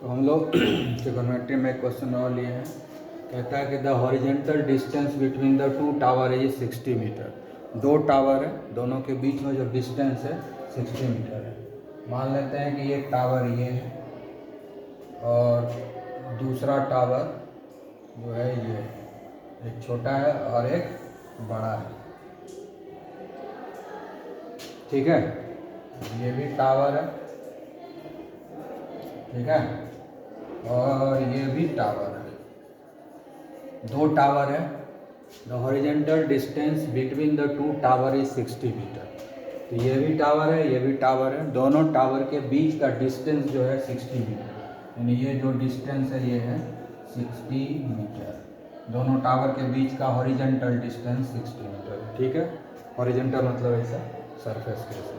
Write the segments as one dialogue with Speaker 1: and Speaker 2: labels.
Speaker 1: तो हम लोग ट्रिगोनोमेट्री में एक क्वेश्चन और लिए हैं। कहता है कि the horizontal distance between the two tower is 60 metre. दो टावर है, दोनों के बीच में जो डिस्टेंस है 60 मीटर है। मान लेते हैं कि एक टावर ये है और दूसरा टावर जो है ये है। एक छोटा है और एक बड़ा है, ठीक है। ये भी टावर है, ठीक है, और ये भी टावर है। दो टावर है। The horizontal distance between the two tower is 60 metre. तो ये भी टावर है, ये भी टावर है। दोनों टावर के बीच का डिस्टेंस जो है 60 मीटर, यानी ये जो डिस्टेंस है ये है 60 मीटर। दोनों टावर के बीच का हॉरिजेंटल डिस्टेंस 60 मीटर, ठीक है। हॉरिजेंटल मतलब ऐसा सरफेस के ऐसे।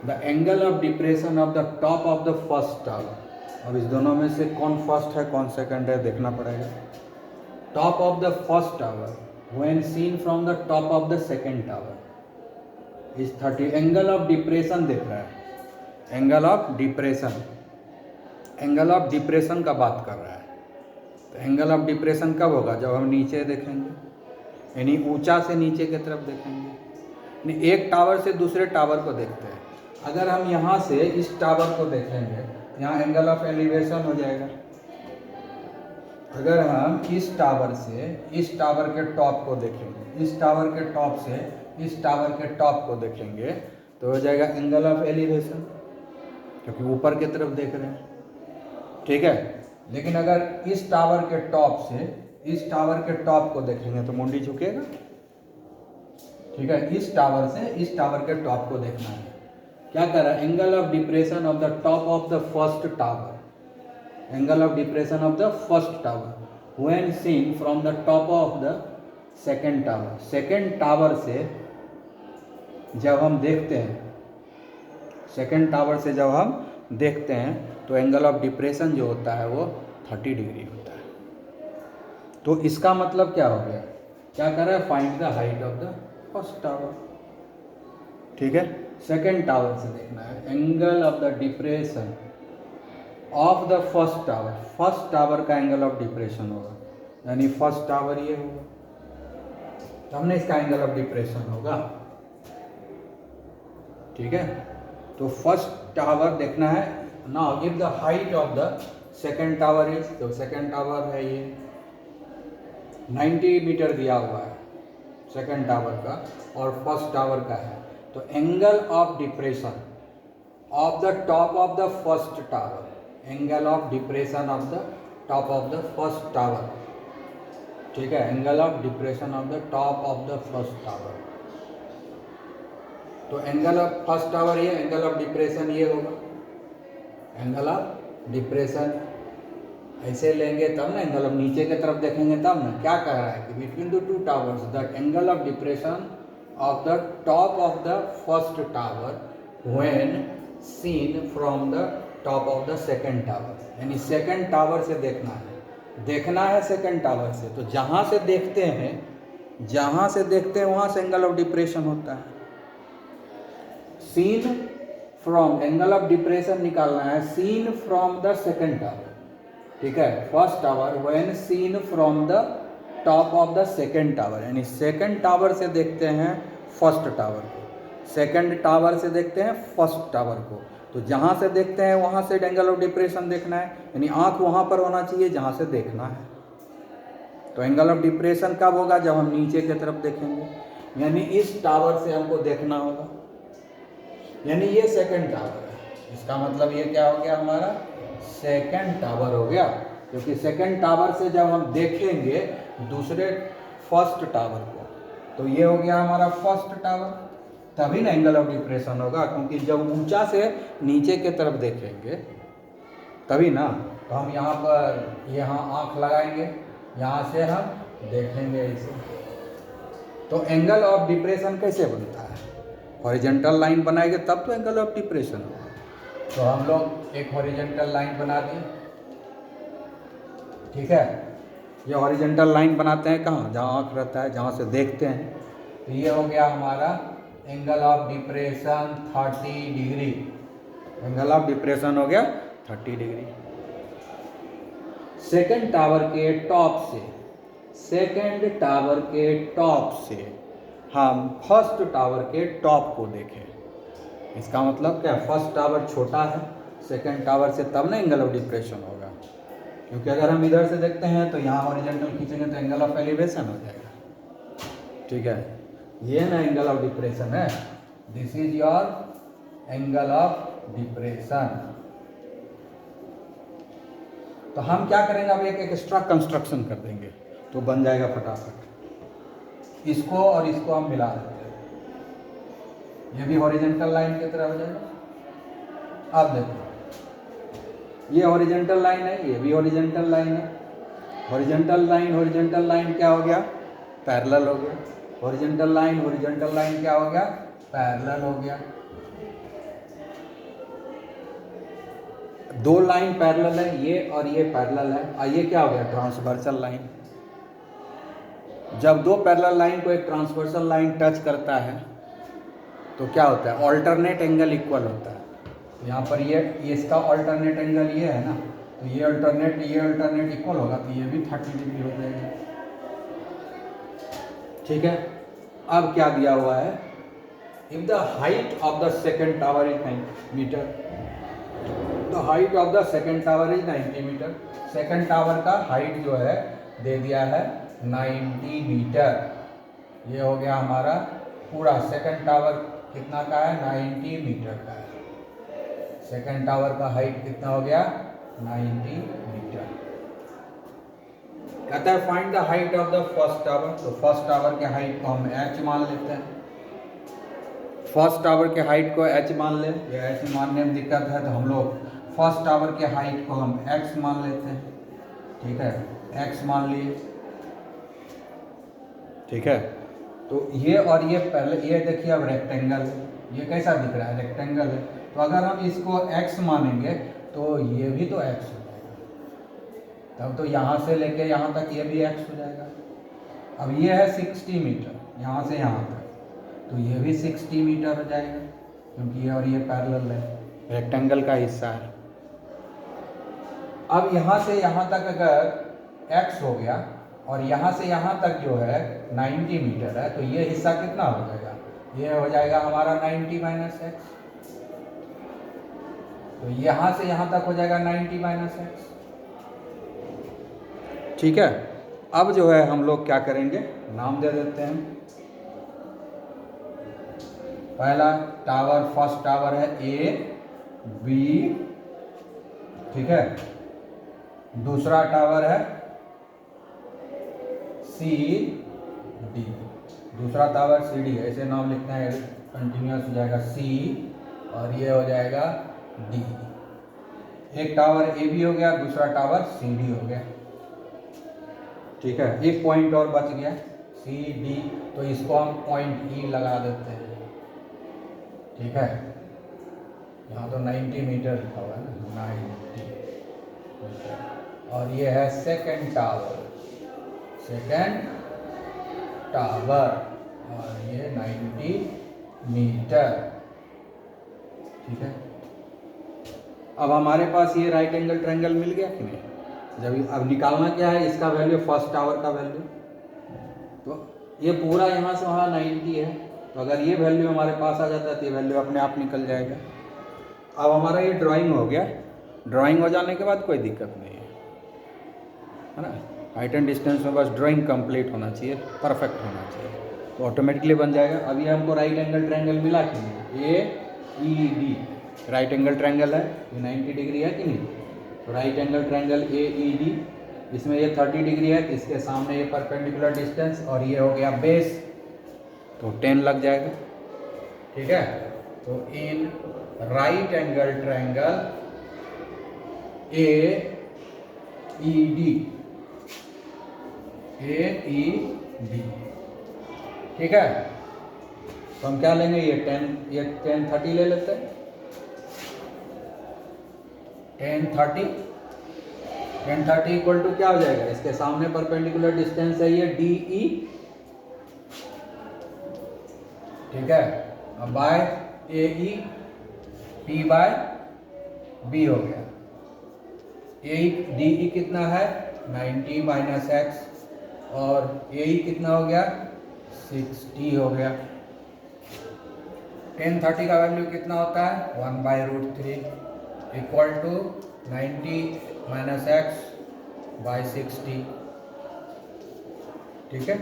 Speaker 1: The angle of depression of the top of the first tower. अब इस दोनों में से कौन फर्स्ट है कौन सेकंड है देखना पड़ेगा। Top of the first tower when seen from the top of the second tower is 30। Angle of depression देख रहा है, angle of depression, angle of depression का बात कर रहा है। तो एंगल ऑफ डिप्रेशन कब होगा? जब हम नीचे देखेंगे, यानी ऊंचा से नीचे की तरफ देखेंगे। यानी एक टावर से दूसरे टावर को देखते हैं। अगर हम यहाँ से इस टावर को देखेंगे, यहाँ एंगल ऑफ एलिवेशन हो जाएगा। अगर हम इस टावर से इस टावर के टॉप को देखेंगे, इस टावर के टॉप से इस टावर के टॉप को देखेंगे, तो हो जाएगा एंगल ऑफ एलिवेशन, क्योंकि ऊपर की तरफ देख रहे हैं, ठीक है। लेकिन अगर इस टावर के टॉप से इस टावर के टॉप को देखेंगे तो मुंडी झुकेगा, ठीक है। इस टावर से इस टावर के टॉप को देखना है। क्या कर रहा है? Angle of depression of the top of the first tower, angle of depression of the first tower when seen from the top of the second tower. Second tower से जब हम देखते हैं, सेकेंड टावर से जब हम देखते हैं तो एंगल ऑफ डिप्रेशन जो होता है वो 30 डिग्री होता है। तो इसका मतलब क्या हो गया? क्या कर रहा है? Find the height of the first tower, ठीक है। सेकेंड टावर से देखना है angle of the depression of the first tower. First tower का एंगल ऑफ डिप्रेशन होगा, यानी फर्स्ट टावर ये होगा, तो हमने इसका एंगल ऑफ डिप्रेशन होगा, ठीक है। तो फर्स्ट टावर देखना है। Now if the height of the second tower is, तो सेकेंड टावर है ये 90 मीटर दिया हुआ है सेकेंड टावर का, और फर्स्ट टावर का है। तो angle of depression of the top of the first tower, angle of depression of the top of the first tower, ठीक है। Angle of depression of the top of the first tower. तो angle of first tower ये, angle of depression ये होगा। Angle of depression ऐसे लेंगे तब ना, एंगल ऑफ नीचे की तरफ देखेंगे तब ना। क्या कह रहा है कि between the two towers the angle of depression of the top of the first tower when seen from the top of the second tower, यानी सेकेंड टावर से देखना है सेकेंड टावर से। तो जहाँ से देखते हैं वहाँ से एंगल ऑफ डिप्रेशन होता है। Seen from, angle of depression निकालना है seen from the second tower, ठीक है। First tower when seen from the top of the second tower, यानी सेकेंड टावर से देखते हैं फर्स्ट टावर को, सेकेंड टावर से देखते हैं फर्स्ट टावर को। तो जहाँ से देखते हैं वहाँ से एंगल ऑफ डिप्रेशन देखना है, यानी आँख वहाँ पर होना चाहिए जहाँ से देखना है। तो एंगल ऑफ डिप्रेशन कब होगा? जब हम नीचे की तरफ देखेंगे, यानी इस टावर से हमको देखना होगा, यानी ये सेकेंड टावर है। इसका मतलब ये क्या हो गया? हमारा सेकेंड टावर हो गया, क्योंकि सेकेंड टावर से जब हम देखेंगे दूसरे फर्स्ट टावर को, तो ये हो गया हमारा फर्स्ट टावर। तभी ना एंगल ऑफ डिप्रेशन होगा, क्योंकि जब ऊंचा से नीचे की तरफ देखेंगे तभी ना। तो हम यहाँ आँख लगाएंगे, यहाँ से हम देखेंगे इसे। तो एंगल ऑफ डिप्रेशन कैसे बनता है? हॉरिजेंटल लाइन बनाएंगे तब तो एंगल ऑफ डिप्रेशन होगा। तो हम लोग एक हॉरिजेंटल लाइन बना दिए, ठीक है। ये हॉरिजेंटल लाइन बनाते हैं कहाँ? जहाँ आँख रहता है, जहाँ से देखते हैं। तो ये हो गया हमारा angle of depression 30 degree. Angle of depression हो गया 30 डिग्री। सेकंड टावर के टॉप से, सेकंड टावर के टॉप से हम फर्स्ट टावर के टॉप को देखें। इसका मतलब क्या, फर्स्ट टावर छोटा है सेकंड टावर से, तब ना एंगल ऑफ डिप्रेशन होगा। क्योंकि अगर हम इधर से देखते हैं तो यहाँ हॉरिजॉन्टल खींचेंगे तो एंगल ऑफ एलिवेशन हो जाएगा। ठीक है, ये ना एंगल ऑफ डिप्रेशन है, this is your angle of depression. तो हम क्या करेंगे, अब एक एक्स्ट्रा कंस्ट्रक्शन कर देंगे तो बन जाएगा फटाफट। इसको और इसको हम मिला देते हैं, ये भी हॉरिजॉन्टल लाइन की तरह हो जाएगा। अब देखो, ये हॉरिजॉन्टल लाइन है, ये भी हॉरिजॉन्टल लाइन है। हॉरिजॉन्टल लाइन क्या हो गया, पैरेलल हो गया। हॉरिजॉन्टल लाइन क्या हो गया, पैरेलल हो गया। दो लाइन पैरेलल है, ये और ये पैरेलल है, और ये क्या हो गया, ट्रांसवर्सल लाइन। जब दो पैरेलल लाइन को एक ट्रांसवर्सल लाइन टच करता है तो क्या होता है, ऑल्टरनेट एंगल इक्वल होता है। यहाँ पर ये इसका ऑल्टरनेट एंगल ये है ना, तो ये अल्टरनेट इक्वल होगा, तो ये भी 30 डिग्री हो जाएगा। ठीक है, अब क्या दिया हुआ है, if the height of the second tower is 90 metre, the height of the second tower is 90 metre. Second tower का हाइट जो है दे दिया है 90 मीटर। ये हो गया हमारा पूरा सेकेंड टावर कितना का है, 90 मीटर का है। सेकेंड टावर का हाइट कितना हो गया, 90 मीटर। कहता है find the height of the first tower, तो फर्स्ट टावर के हाइट को हम h मान लेते हैं। फर्स्ट टावर के हाइट को h मान ले, ये h मानने में दिक्कत है तो हम लोग फर्स्ट टावर के हाइट को हम x मान लेते हैं। ठीक है, x मान लिए। ठीक है, तो ये और ये पहले, ये देखिए अब रेक्टेंगल है, ये कैसा दिख रहा है, रेक्टेंगल है। तो अगर हम इसको x मानेंगे तो ये भी तो x हो जाएगा, तब तो यहाँ से लेके यहाँ तक ये भी x हो जाएगा। अब ये है 60 मीटर यहाँ से यहाँ तक, तो ये भी 60 मीटर हो जाएगा, क्योंकि ये और ये पैरेलल है, रेक्टेंगल का हिस्सा है। अब यहाँ से यहाँ तक अगर x हो गया और यहाँ से यहाँ तक जो है 90 मीटर है, तो ये हिस्सा कितना हो जाएगा, ये हो जाएगा हमारा 90 माइनस x। तो यहाँ से यहाँ तक हो जाएगा 90 माइनस x। ठीक है, अब जो है हम लोग क्या करेंगे, नाम दे देते हैं। पहला टावर, फर्स्ट टावर है A B, ठीक है। दूसरा टावर है C D, दूसरा टावर C D, ऐसे नाम लिखना है, कंटिन्यूस हो जाएगा C और ये हो जाएगा D। एक टावर A B हो गया, दूसरा टावर C D हो गया। ठीक है, एक पॉइंट और बच गया C D, तो इसको हम पॉइंट E लगा देते हैं। ठीक है, यहाँ तो 90 मीटर लिखा हुआ है ना, 90 मीटर। और ये है सेकंड टावर, और ये 90 मीटर। ठीक है, अब हमारे पास ये राइट एंगल ट्रायंगल मिल गया कि नहीं। जब अब निकालना क्या है, इसका वैल्यू, फर्स्ट टावर का वैल्यू, तो ये पूरा यहाँ से वहाँ 90 है, तो अगर ये वैल्यू हमारे पास आ जाता है तो ये वैल्यू अपने आप निकल जाएगा। अब हमारा ये ड्राइंग हो गया, ड्राइंग हो जाने के बाद कोई दिक्कत नहीं है ना। हाइट एंड डिस्टेंस में बस ड्राइंग कंप्लीट होना चाहिए, परफेक्ट होना चाहिए, तो ऑटोमेटिकली बन जाएगा। अभी हमको राइट एंगल ट्रायंगल मिला कि नहीं, AED राइट एंगल ट्रायंगल है, ये 90 डिग्री है कि नहीं। तो राइट एंगल ट्रायंगल AED, इसमें ये 30 डिग्री है, इसके सामने ये परपेंडिकुलर डिस्टेंस और ये हो गया बेस, तो 10 लग जाएगा। ठीक है, तो इन राइट एंगल ट्रायंगल AED, ठीक है, तो हम क्या लेंगे, ये 10 30 ले लेते हैं। 10 30 इक्वल टू क्या हो जाएगा, इसके सामने परपेंडिकुलर डिस्टेंस है ये DE। ठीक है, अब by AE, P by B हो गया। डी ई कितना है 90 माइनस एक्स, और ए ई कितना हो गया 60 हो गया। tan 30 का वैल्यू कितना होता है 1/√3 equal to 90 minus x by 60। ठीक है,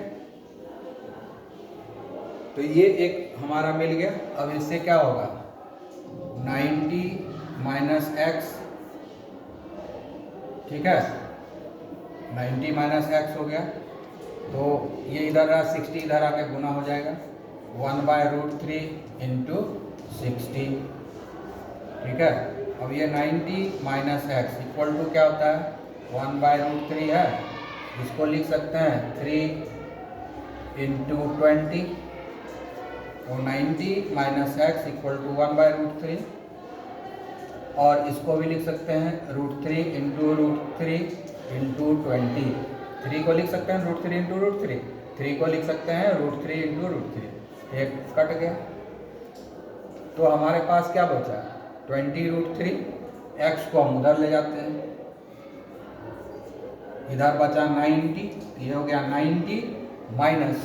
Speaker 1: तो ये एक हमारा मिल गया। अब इससे क्या होगा 90 माइनस एक्स, ठीक है 90 माइनस एक्स हो गया, तो ये इधर 60 इधर आके गुना हो जाएगा 1/√3 इंटू 60। ठीक है, अब ये 90 माइनस एक्स इक्वल टू क्या होता है 1/√3 है, इसको लिख सकते हैं 3 इंटू 20, तो 90 माइनस एक्स इक्वल टू 1/√3, और इसको भी लिख सकते हैं √3 इंटू √3 इंटू 20। 3 को लिख सकते हैं √3 इंटू √3, 3 को लिख सकते हैं √3 इंटू √3, एक कट गया, तो हमारे पास क्या बचा 20√3। एक्स को हम उधर ले जाते हैं, इधर बचा 90, ये हो गया 90 माइनस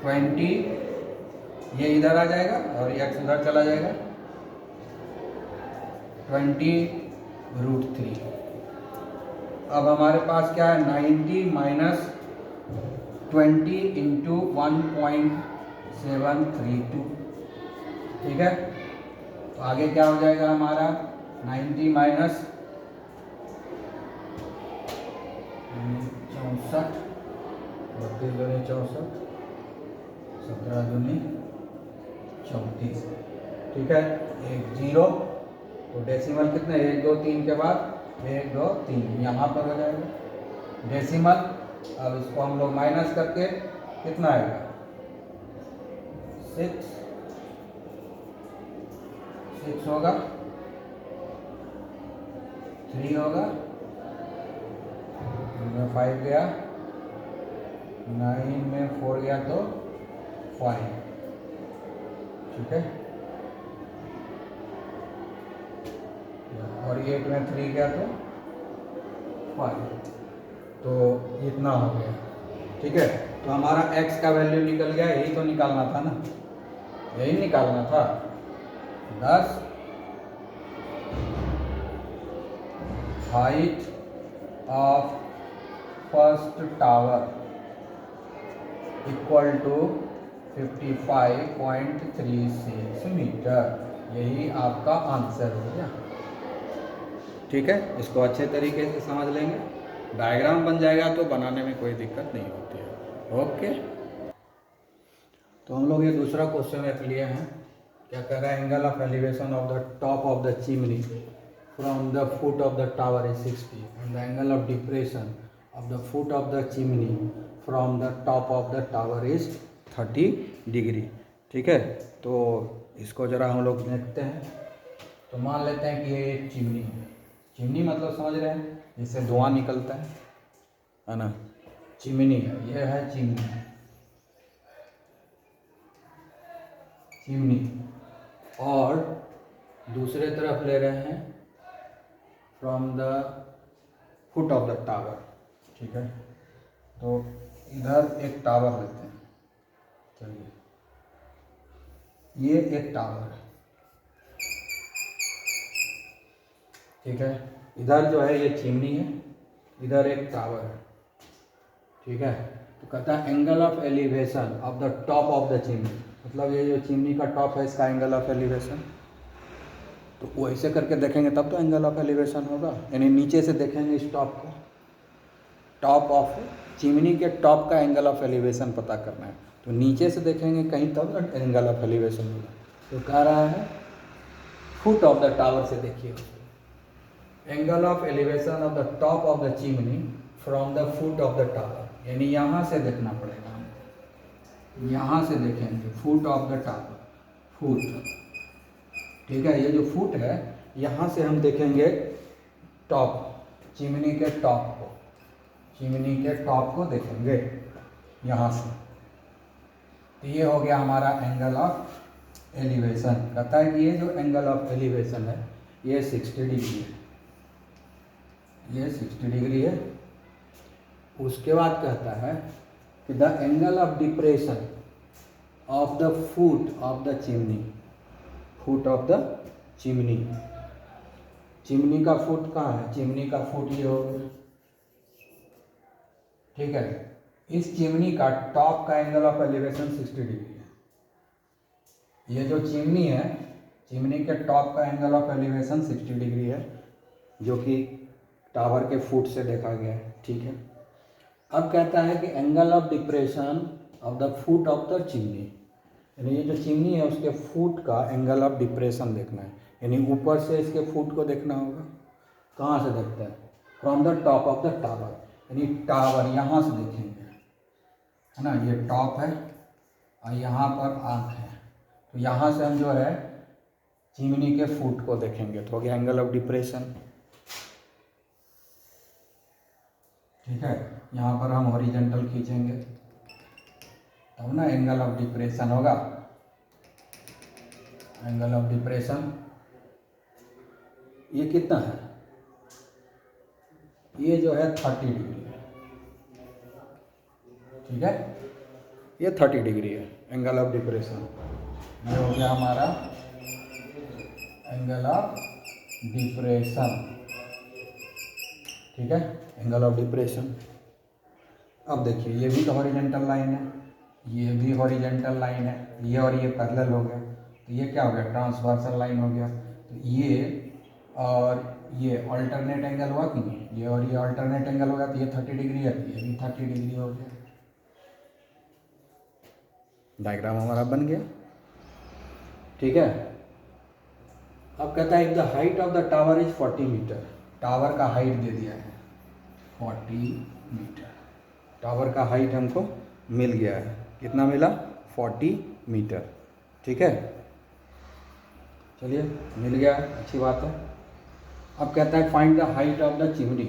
Speaker 1: 20, ये इधर आ जाएगा और एक्स उधर चला जाएगा 20√3। अब हमारे पास क्या है 90 माइनस 20 इंटू 1.732। ठीक है, तो आगे क्या हो जाएगा हमारा 90 माइनस 64, 32 दूनी 64, 17 दूनी 34। ठीक है, एक जीरो, तो डेसिमल कितने 1 2 3 के बाद 1 2 3 यहाँ पर हो जाएगा डेसिमल। अब इसको हम लोग माइनस करके कितना आएगा 6 होगा, 3 होगा, 5 गया, 9 में 4 गया तो 5। ठीक है, और 8 में 3 गया तो 5, तो इतना हो गया। ठीक है, तो हमारा x का वैल्यू निकल गया, यही तो निकालना था ना, यही निकालना था 10 height of first tower equal to 55.36 metre, यही आपका आंसर हो गया। ठीक है, इसको अच्छे तरीके से समझ लेंगे, डायग्राम बन जाएगा तो बनाने में कोई दिक्कत नहीं होती है। ओके, तो हम लोग ये दूसरा क्वेश्चन रख लिए हैं, क्या कह रहा है angle of elevation of the top of the chimney from the foot of the tower is 60 and the angle of depression of the foot of the chimney from the top of the tower is 30 degree. ठीक है, तो इसको ज़रा हम लोग देखते हैं। तो मान लेते हैं कि ये एक चिमनी है, चिमनी मतलब समझ रहे हैं जिससे धुआं निकलता है ना, चिमनी है, ये है चिमनी, चिमनी, और दूसरे तरफ ले रहे हैं from the foot of the tower. ठीक है, तो इधर एक टावर लेते हैं, चलिए ये एक टावर है। ठीक है, इधर जो है ये चिमनी है, इधर एक टावर है। ठीक है, तो कहता है angle of elevation of the top of the chimney, मतलब ये जो चिमनी का टॉप है इसका एंगल ऑफ एलिवेशन, तो वो ऐसे करके देखेंगे तब तो एंगल ऑफ एलिवेशन होगा, यानी नीचे से देखेंगे इस टॉप को, टॉप ऑफ चिमनी के टॉप का एंगल ऑफ एलिवेशन पता करना है, तो नीचे से देखेंगे कहीं तब एंगल ऑफ एलिवेशन होगा। तो कह रहा है फुट ऑफ द टावर से देखिए, angle of elevation of the top of the chimney from the foot of the tower, यानी यहाँ से देखना पड़ेगा, हम यहाँ से देखेंगे foot of the tower, foot. ठीक है, ये जो फुट है यहाँ से हम देखेंगे टॉप, चिमनी के टॉप को, चिमनी के टॉप को देखेंगे यहाँ से, तो ये हो गया हमारा एंगल ऑफ एलिवेशन, कहता है कि ये जो एंगल ऑफ एलिवेशन है ये 60 डिग्री है, ये 60 डिग्री है। उसके बाद कहता है कि the angle of depression of the foot of the chimney, foot of the chimney, chimney का फुट कहाँ है, चिमनी का फुट ये हो गया, ठीक है। इस चिमनी का टॉप का एंगल ऑफ एलिवेशन 60 डिग्री है। ये जो चिमनी है, चिमनी के टॉप का एंगल ऑफ एलिवेशन 60 डिग्री है, जो कि टावर के फुट से देखा गया है, ठीक है। अब कहता है कि angle of depression of the foot of the chimney, यानी ये जो चिमनी है उसके फुट का एंगल ऑफ डिप्रेशन देखना है, यानी ऊपर से इसके फुट को देखना होगा। कहाँ से देखते हैं, from the top of the tower, यानी टावर यहाँ से देखेंगे, है ना, ये टॉप है और यहाँ पर आँख है, तो यहाँ से हम जो है चिमनी के फुट को देखेंगे, तो हो गया एंगल ऑफ डिप्रेशन, ठीक है। यहाँ पर हम हॉरिजॉन्टल खींचेंगे तब ना एंगल ऑफ डिप्रेशन होगा, एंगल ऑफ डिप्रेशन ये कितना है, ये जो है 30 डिग्री है, ठीक है, ये 30 डिग्री है एंगल ऑफ डिप्रेशन। ये हो गया हमारा एंगल ऑफ डिप्रेशन, ठीक है, एंगल ऑफ डिप्रेशन। अब देखिए ये भी तो हॉरिजॉन्टल लाइन है, ये भी हॉरिजॉन्टल लाइन है, ये और ये पैरेलल हो गया, तो ये क्या हो गया, ट्रांसवर्सल लाइन हो गया। तो ये और ये अल्टरनेट एंगल हुआ कि नहीं, ये और ये अल्टरनेट एंगल हो गया, तो ये 30 डिग्री है, ये भी 30 डिग्री हो गया। डायग्राम हमारा बन गया, ठीक है। अब कहता है the height of the tower is 40 metre, tower का हाइट दे दिया है 40 मीटर, टावर का हाइट हमको मिल गया है, कितना मिला, 40 मीटर, ठीक है। चलिए मिल गया, अच्छी बात है। अब कहता है find the height of the chimney,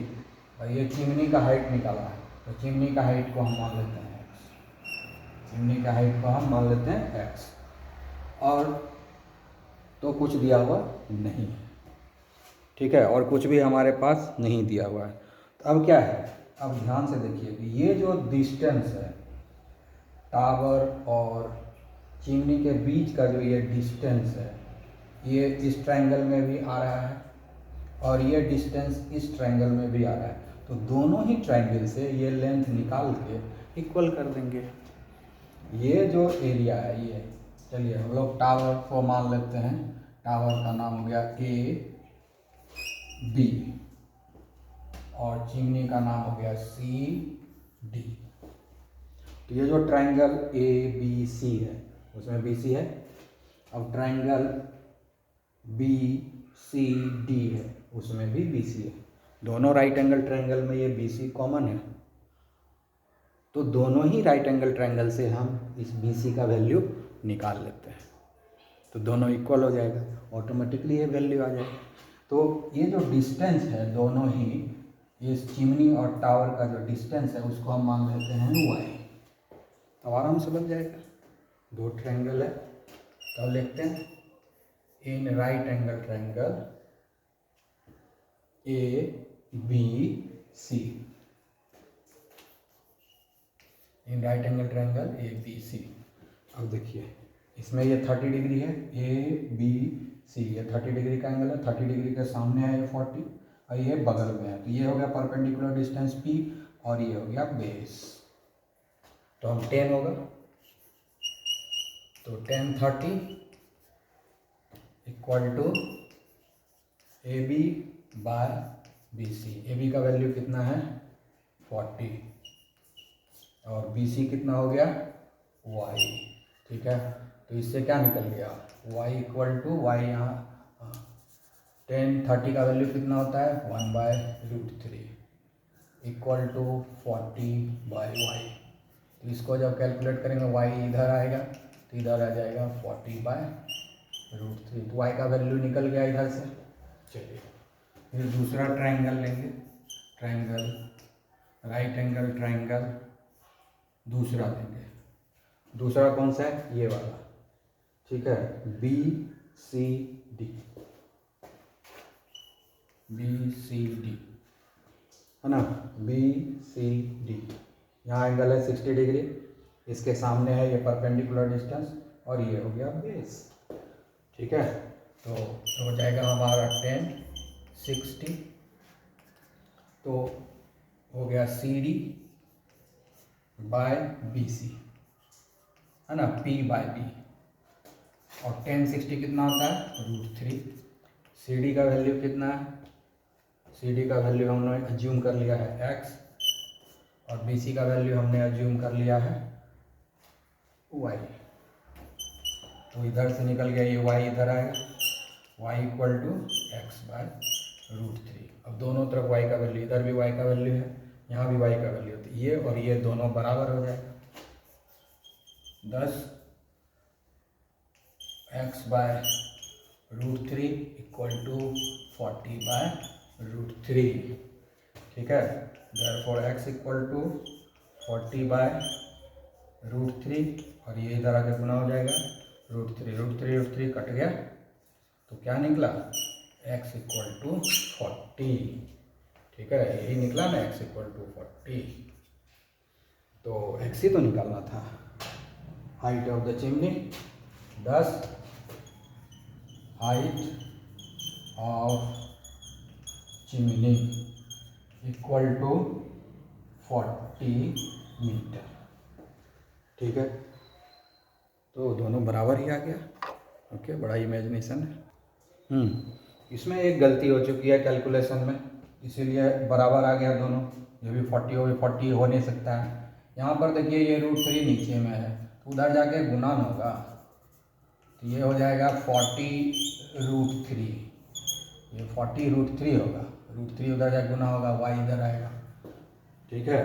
Speaker 1: और ये चिमनी का हाइट निकाला है, तो चिमनी का हाइट को हम मान लेते हैं x, चिमनी का हाइट को हम मान लेते हैं x, और तो कुछ दिया हुआ नहीं है, ठीक है, और कुछ भी हमारे पास नहीं दिया हुआ है। तो अब क्या है, अब ध्यान से देखिए कि ये जो डिस्टेंस है टावर और चिमनी के बीच का जो ये डिस्टेंस है, ये इस ट्रायंगल में भी आ रहा है और ये डिस्टेंस इस ट्रायंगल में भी आ रहा है, तो दोनों ही ट्रायंगल से ये लेंथ निकाल के इक्वल कर देंगे। ये जो एरिया है ये, चलिए हम लोग टावर को मान लेते हैं, टावर का नाम हो गया ए बी और चिमनी का नाम हो गया सी डी। तो ये जो ट्रायंगल ए बी सी है उसमें बी सी है, अब ट्रायंगल बी सी डी है उसमें भी बी सी है, दोनों राइट एंगल ट्रायंगल में ये बी सी कॉमन है, तो दोनों ही राइट एंगल ट्रायंगल से हम इस बी सी का वैल्यू निकाल लेते हैं, तो दोनों इक्वल हो जाएगा, ऑटोमेटिकली ये वैल्यू आ जाएगा। तो ये जो डिस्टेंस है दोनों ही, इस चिमनी और टावर का जो डिस्टेंस है उसको हम मान लेते हैं y, तो आराम से बन जाएगा, दो ट्रायंगल है, तो लिखते हैं in right angle triangle A B C, in right angle triangle A B C. अब देखिए इसमें ये 30 डिग्री है, ए बी सी, ये 30 डिग्री का एंगल है, 30 डिग्री के सामने है ये 40 और ये बगल में है, तो ये हो गया परपेंडिकुलर डिस्टेंस P और ये हो गया बेस, तो हम 10 होगा, तो 10 30 equal to A B by B C. A B का वैल्यू कितना है 40 और बी सी कितना हो गया y, ठीक है। तो इससे क्या निकल गया y इक्वल टू वाई, यहाँ 10 30 का वैल्यू कितना होता है 1/√3 इक्वल टू 40/y। तो इसको जब कैलकुलेट करेंगे y इधर आएगा तो इधर आ जाएगा 40/√3, तो y का वैल्यू निकल गया इधर से। चलिए फिर दूसरा ट्रायंगल लेंगे, ट्रायंगल राइट एंगल ट्रायंगल दूसरा लेंगे, दूसरा कौन सा है ये वाला, ठीक है, B C D, B C D है ना, बी सी डी। यहाँ एंगल है 60 डिग्री, इसके सामने है ये परपेंडिकुलर डिस्टेंस और ये हो गया बेस। ठीक है, तो हो जाएगा हमारा 10 60, तो हो गया C D by B C, है ना, पी बाय बी। और 10 60 कितना होता है, √3। सी डी का वैल्यू कितना है, सी डी का वैल्यू हमने अज्यूम कर लिया है x, और बी सी का वैल्यू हमने अज्यूम कर लिया है y। तो इधर से निकल गया ये y, इधर आएगा y equal to x by √3। अब दोनों तरफ y का वैल्यू, इधर भी y का वैल्यू है, यहाँ भी y का वैल्यू, तो ये और ये दोनों बराबर हो जाएगा। 10 x by √3 equal to 40 by √3। ठीक है, therefore x equal to 40 by √3, और ये इधर आके गुना हो जाएगा √3 कट गया, तो क्या निकला, x इक्वल टू 40। ठीक है, यही निकला ना, x इक्वल टू 40। तो x ही तो निकालना था। Height of the chimney 10, height of chimney equal to 40 metre. ठीक है, तो दोनों बराबर ही आ गया। ओके, बड़ा इमेजिनेशन है। इसमें एक गलती हो चुकी है कैलकुलेशन में, इसीलिए बराबर आ गया दोनों। ये भी 40 हो, 40 हो नहीं सकता है। यहाँ पर देखिए ये √3 नीचे में है, तो उधर जाके गुणन होगा, तो ये हो जाएगा 40 √3, ये 40 √3 होगा, √3 उधर जाके गुना होगा, y इधर आएगा। ठीक है,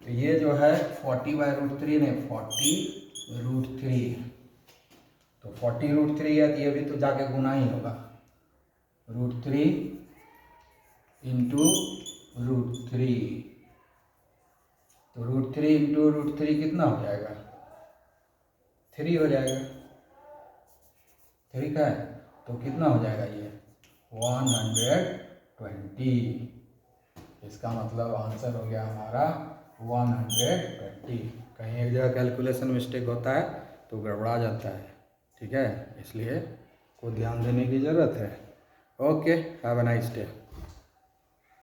Speaker 1: तो ये जो है 40 बाय √3 नहीं, 40 √3, तो 40 √3 है, तो ये भी तो जाके गुना ही होगा, √3 इंटू √3, तो √3 इंटू √3 कितना हो जाएगा, 3 हो जाएगा। ठीक है, तो कितना हो जाएगा ये 120। इसका मतलब आंसर हो गया हमारा 120। कहीं एक जगह कैलकुलेशन मिस्टेक होता है तो गड़बड़ा जाता है। ठीक है, इसलिए को ध्यान देने की ज़रूरत है। Okay, have a nice day.